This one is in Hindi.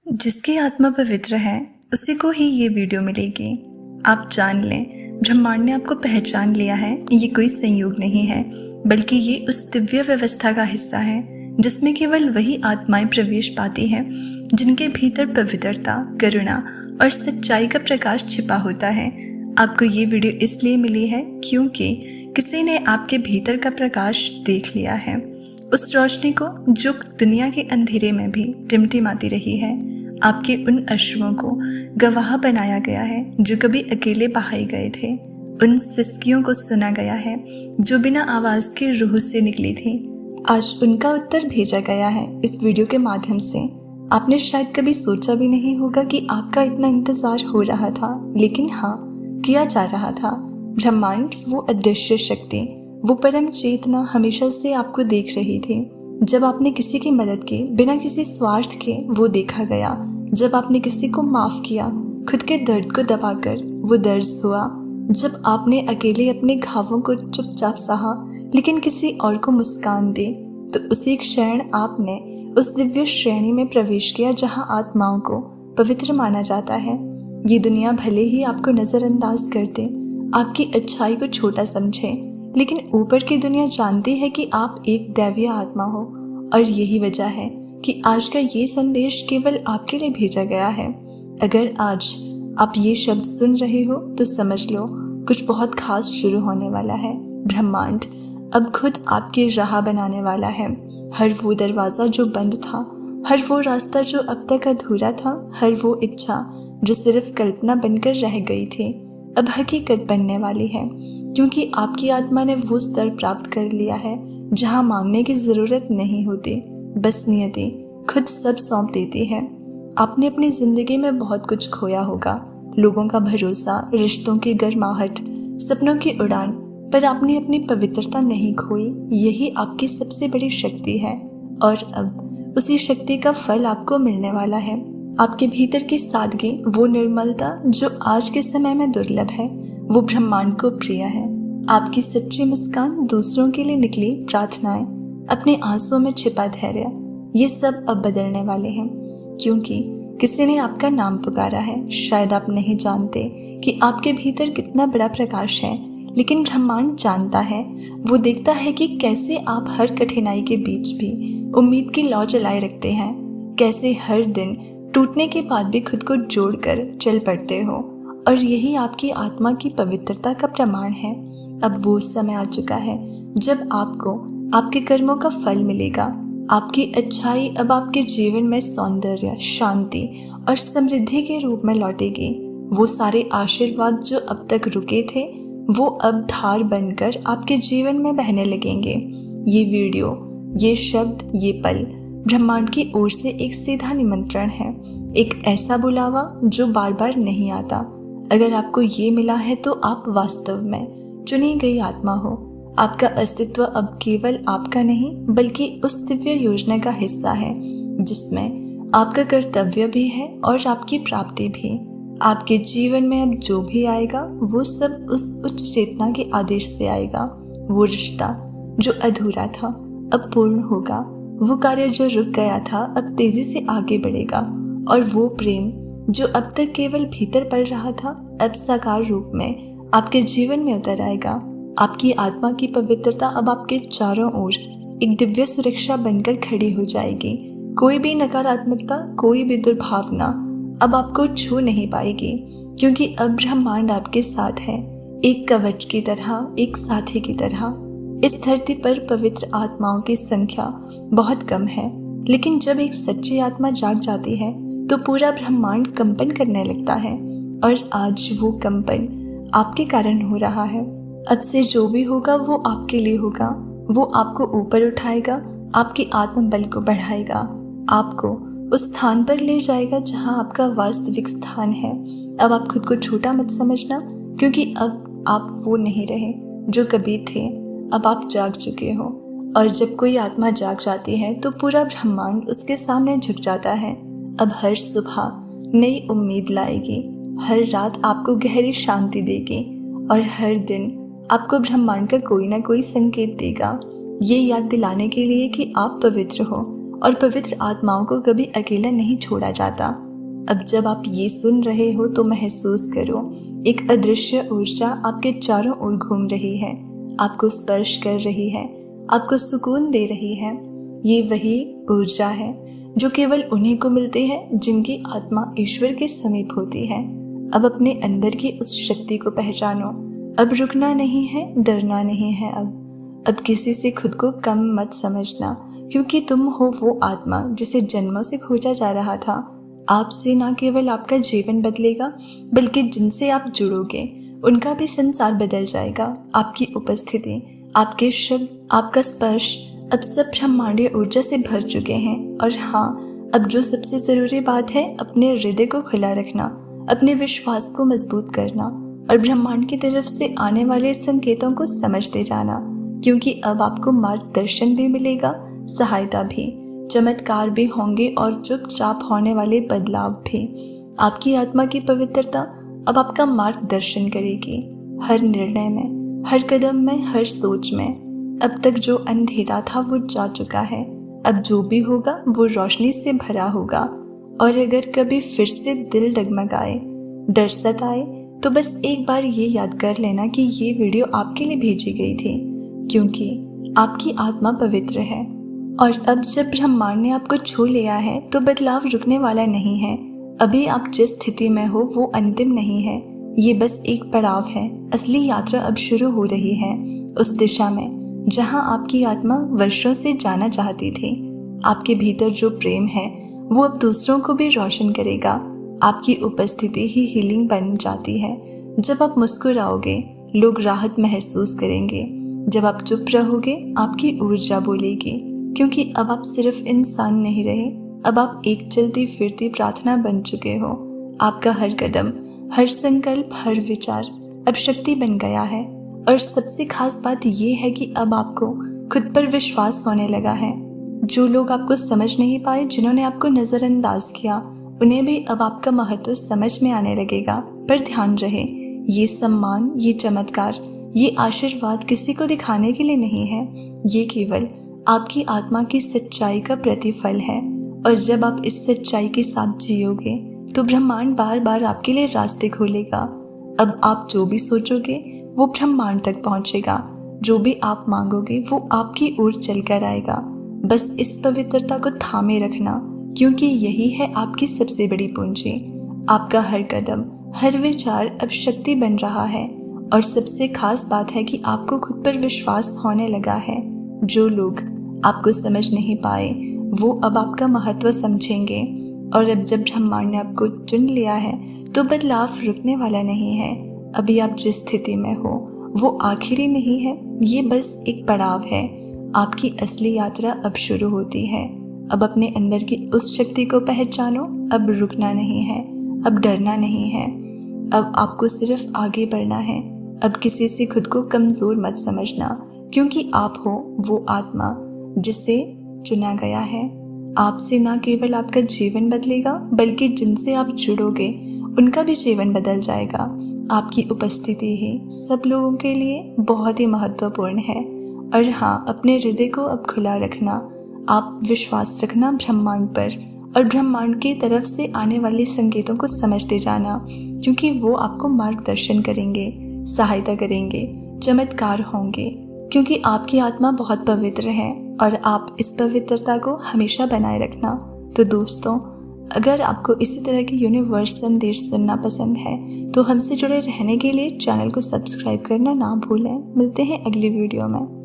जिसकी आत्मा पवित्र है उसी को ही ये वीडियो मिलेगी। आप जान लें, ब्रह्मांड ने आपको पहचान लिया है। ये कोई संयोग नहीं है, बल्कि ये उस दिव्य व्यवस्था का हिस्सा है जिसमें केवल वही आत्माएं प्रवेश पाती हैं जिनके भीतर पवित्रता, करुणा और सच्चाई का प्रकाश छिपा होता है। आपको ये वीडियो इसलिए मिली है क्योंकि किसी ने आपके भीतर का प्रकाश देख लिया है, उस रोशनी को जो दुनिया के अंधेरे में भी टिमटिमाती रही है। आपके उन अश्रुओं को गवाह बनाया गया है जो कभी अकेले बहाए गए थे, उन सिसकियों को सुना गया है जो बिना आवाज के रूह से निकली थी। आज उनका उत्तर भेजा गया है इस वीडियो के माध्यम से। आपने शायद कभी सोचा भी नहीं होगा कि आपका इतना इंतजार हो रहा था, लेकिन हाँ, किया जा रहा था। ब्रह्मांड, वो अदृश्य शक्ति, वो परम चेतना हमेशा से आपको देख रही थी। जब आपने किसी की मदद की बिना किसी स्वार्थ के, वो देखा गया। जब आपने किसी को माफ किया खुद के दर्द को दबाकर, वो दर्द हुआ। जब आपने अकेले अपने घावों को चुपचाप सहा लेकिन किसी और को मुस्कान दी, तो उसी क्षण आपने उस दिव्य श्रेणी में प्रवेश किया जहां आत्माओं को पवित्र माना जाता है। ये दुनिया भले ही आपको नजरअंदाज कर दे, आपकी अच्छाई को छोटा समझे, लेकिन ऊपर की दुनिया जानती है कि आप एक दैवीय आत्मा हो। और यही वजह है कि आज का ये संदेश केवल आपके लिए भेजा गया है। अगर आज आप ये शब्द सुन रहे हो तो समझ लो, कुछ बहुत खास शुरू होने वाला है। ब्रह्मांड अब खुद आपकी राह बनाने वाला है। हर वो दरवाज़ा जो बंद था, हर वो रास्ता जो अब तक अधूरा था, हर वो इच्छा जो सिर्फ कल्पना बनकर रह गई थी, अब हकीकत बनने वाली है। क्योंकि आपकी आत्मा ने वो स्तर प्राप्त कर लिया है जहाँ मांगने की ज़रूरत नहीं होती, बस नियति खुद सब सौंप देती है। आपने अपनी ज़िंदगी में बहुत कुछ खोया होगा, लोगों का भरोसा, रिश्तों की गर्माहट, सपनों की उड़ान, पर आपने अपनी पवित्रता नहीं खोई। यही आपकी सबसे बड़ी शक्ति है और अब उसी शक्ति का फल आपको मिलने वाला है। आपके भीतर की सादगी, वो निर्मलता जो आज के समय में दुर्लभ है, वो ब्रह्मांड को प्रिय है। आपकी सच्ची मुस्कान, दूसरों के लिए निकली प्रार्थनाएं, अपने आंसुओं में छिपा धैर्य, ये सब अब बदलने वाले हैं क्योंकि किसी ने आपका नाम पुकारा है। शायद आप नहीं जानते कि आपके भीतर कितना बड़ा प्रकाश है, लेकिन ब्रह्मांड जानता है। वो देखता है कि कैसे आप हर कठिनाई के बीच भी उम्मीद की लौ जलाए रखते हैं, कैसे हर दिन टूटने के बाद भी खुद को जोड़कर चल पड़ते हो। और यही आपकी आत्मा की पवित्रता का प्रमाण है। अब वो समय आ चुका है जब आपको आपके कर्मों का फल मिलेगा। आपकी अच्छाई अब आपके जीवन में सौंदर्य, शांति और समृद्धि के रूप में लौटेगी। वो सारे आशीर्वाद जो अब तक रुके थे, वो अब धार बनकर आपके जीवन में बहने लगेंगे। ये वीडियो, ये शब्द, ये पल ब्रह्मांड की ओर से एक सीधा निमंत्रण है, एक ऐसा बुलावा जो बार बार नहीं आता। अगर आपको ये मिला है तो आप वास्तव में चुनी गई आत्मा हो। आपका अस्तित्व अब केवल आपका नहीं बल्कि उस दिव्य योजना का हिस्सा है जिसमें आपका कर्तव्य भी है और आपकी प्राप्ति भी। आपके जीवन में अब जो भी आएगा वो सब उस उच्च चेतना के आदेश से आएगा। वो रिश्ता जो अधूरा था अब पूर्ण होगा, वो कार्य जो रुक गया था अब तेजी से आगे बढ़ेगा, और वो प्रेम जो अब तक केवल भीतर पल रहा था अब साकार रूप में आपके जीवन में उतर आएगा। आपकी आत्मा की पवित्रता अब आपके चारों ओर एक दिव्य सुरक्षा बनकर खड़ी हो जाएगी। कोई भी नकारात्मकता, कोई भी दुर्भावना अब आपको छू नहीं पाएगी, क्योंकि अब ब्रह्मांड आपके साथ है, एक कवच की तरह, एक साथी की तरह। इस धरती पर पवित्र आत्माओं की संख्या बहुत कम है, लेकिन जब एक सच्ची आत्मा जाग जाती है तो पूरा ब्रह्मांड कंपन करने लगता है। और आज वो कंपन आपके कारण हो रहा है। अब से जो भी होगा वो आपके लिए होगा। वो आपको ऊपर उठाएगा, आपकी आत्मबल को बढ़ाएगा, आपको उस स्थान पर ले जाएगा जहां आपका वास्तविक स्थान है। अब आप खुद को छोटा मत समझना, क्योंकि अब आप वो नहीं रहे जो कभी थे। अब आप जाग चुके हो, और जब कोई आत्मा जाग जाती है तो पूरा ब्रह्मांड उसके सामने झुक जाता है। अब हर सुबह नई उम्मीद लाएगी, हर रात आपको गहरी शांति देगी, और हर दिन आपको ब्रह्मांड का कोई ना कोई संकेत देगा, ये याद दिलाने के लिए कि आप पवित्र हो और पवित्र आत्माओं को कभी अकेला नहीं छोड़ा जाता। अब जब आप ये सुन रहे हो तो महसूस करो, एक अदृश्य ऊर्जा आपके चारों ओर घूम रही है, आपको स्पर्श कर रही है, आपको सुकून दे रही है। ये वही ऊर्जा है जो केवल उन्हीं को मिलती है जिनकी आत्मा ईश्वर के समीप होती है। अब अपने अंदर की उस शक्ति को पहचानो। अब रुकना नहीं है, डरना नहीं है। अब किसी से खुद को कम मत समझना, क्योंकि तुम हो वो आत्मा जिसे जन्मों से खोजा जा रहा था। आपसे ना केवल आपका जीवन बदलेगा, बल्कि जिनसे आप जुड़ोगे उनका भी संसार बदल जाएगा। आपकी उपस्थिति, आपके शब्द, आपका स्पर्श अब सब ब्रह्मांडीय ऊर्जा से भर चुके हैं। और हाँ, अब जो सबसे ज़रूरी बात है, अपने हृदय को खुला रखना, अपने विश्वास को मजबूत करना और ब्रह्मांड की तरफ से आने वाले संकेतों को समझते जाना, क्योंकि अब आपको मार्गदर्शन भी मिलेगा, सहायता भी, चमत्कार भी होंगे और चुपचाप होने वाले बदलाव भी। आपकी आत्मा की पवित्रता अब आपका मार्गदर्शन करेगी, हर निर्णय में, हर कदम में, हर सोच में। अब तक जो अंधेरा था वो जा चुका है। अब जो भी होगा वो रोशनी से भरा होगा। और अगर कभी फिर से दिल डगमगाए, डर सताए, तो बस एक बार ये याद कर लेना कि ये वीडियो आपके लिए भेजी गई थी, क्योंकि आपकी आत्मा पवित्र है। और अब जब ब्रह्मांड ने आपको छू लिया है तो बदलाव रुकने वाला नहीं है। अभी आप जिस स्थिति में हो वो अंतिम नहीं है, ये बस एक पड़ाव है। असली यात्रा अब शुरू हो रही है, उस दिशा में जहां आपकी आत्मा वर्षों से जाना चाहती थी। आपके भीतर जो प्रेम है वो अब दूसरों को भी रोशन करेगा। आपकी उपस्थिति ही हीलिंग बन जाती है। जब आप मुस्कुराओगे, लोग राहत महसूस करेंगे। जब आप चुप रहोगे, आपकी ऊर्जा बोलेगी, क्योंकि अब आप सिर्फ इंसान नहीं रहे, अब आप एक चलती फिरती प्रार्थना बन चुके हो। आपका हर कदम, हर संकल्प, हर विचार अब शक्ति बन गया है। और सबसे खास बात ये है कि अब आपको खुद पर विश्वास होने लगा है। जो लोग आपको समझ नहीं पाए, जिन्होंने आपको नज़रअंदाज किया, उन्हें भी अब आपका महत्व समझ में आने लगेगा। पर ध्यान रहे, ये सम्मान, ये चमत्कार, ये आशीर्वाद किसी को दिखाने के लिए नहीं है, ये केवल आपकी आत्मा की सच्चाई का प्रतिफल है। और जब आप इस सच्चाई के साथ जियोगे तो ब्रह्मांड बार बार आपके लिए रास्ते खोलेगा। अब आप जो भी सोचोगे वो ब्रह्मांड तक पहुंचेगा, जो भी आप मांगोगे वो आपकी ओर चलकर आएगा। बस इस पवित्रता को थामे रखना, क्योंकि यही है आपकी सबसे बड़ी पूंजी। आपका हर कदम, हर विचार अब शक्ति बन रहा है। और सबसे खास बात है कि आपको खुद पर विश्वास होने लगा है। जो लोग आपको समझ नहीं पाए वो अब आपका महत्व समझेंगे। और अब जब ब्रह्मांड ने आपको चुन लिया है तो बदलाव रुकने वाला नहीं है। अभी आप जिस स्थिति में हो वो आखिरी नहीं है, ये बस एक पड़ाव है। आपकी असली यात्रा अब शुरू होती है। अब अपने अंदर की उस शक्ति को पहचानो। अब रुकना नहीं है, अब डरना नहीं है, अब आपको सिर्फ आगे बढ़ना है। अब किसी से खुद को कमज़ोर मत समझना, क्योंकि आप हो वो आत्मा जिसे चुना गया है। आपसे ना केवल आपका जीवन बदलेगा, बल्कि जिनसे आप जुड़ोगे उनका भी जीवन बदल जाएगा। आपकी उपस्थिति ही सब लोगों के लिए बहुत ही महत्वपूर्ण है। और हाँ, अपने हृदय को अब खुला रखना। आप विश्वास रखना ब्रह्मांड पर, और ब्रह्मांड की तरफ से आने वाले संकेतों को समझते जाना, क्योंकि वो आपको मार्गदर्शन करेंगे, सहायता करेंगे, चमत्कार होंगे। क्योंकि आपकी आत्मा बहुत पवित्र है और आप इस पवित्रता को हमेशा बनाए रखना। तो दोस्तों, अगर आपको इसी तरह के यूनिवर्स संदेश सुनना पसंद है तो हमसे जुड़े रहने के लिए चैनल को सब्सक्राइब करना ना भूलें। मिलते हैं अगली वीडियो में।